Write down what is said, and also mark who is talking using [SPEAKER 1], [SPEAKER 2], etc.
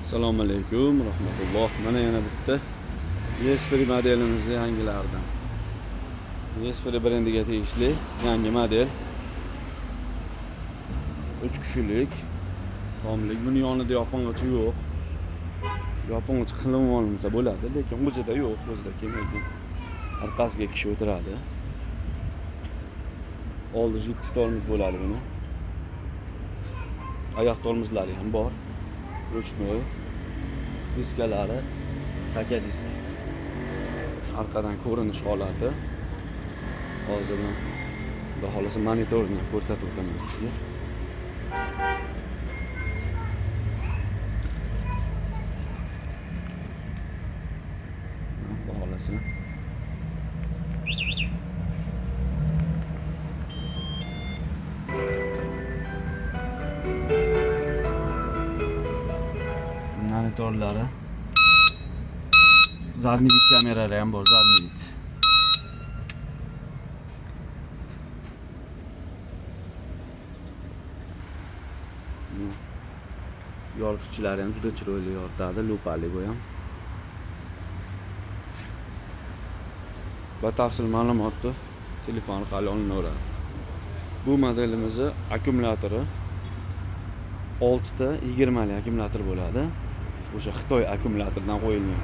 [SPEAKER 1] Assalomu alaykum rahmatulloh. Mana yana bitta Esprit modelimiz yangilaridan. Esprit brendiga tegishli yangi model. 3 kishilik tomlik. Buni yonida yopingichi yo'q. Yopingichi qilinib olinsa bo'ladi, lekin o'zida yo'q, o'zida kelmaydi. Orqasiga kishi o'tiradi. Oldi jipsi tormoz bo'ladi buni. Oyoq tormozlari ham bor. Rучной diskalari saka disk. Arqadan ko'rinish holati. Hozir xudo xolasa monitorni ko'rsatib o'taman sizga. Xudo xolasa monitorlari, zadniy vid kameralari ham bor, zadniy vid. Yorituvchilari ham juda chiroyli yoritadi, lupali bu ham. Batafsil ma'lumotni telefon orqali olinaveradi. Bu modelimizni akkumulyatori 6 ta 20 lik akkumulyator bo'ladi. O'sha Xitoy akkumulyatoridan qo'yilgan.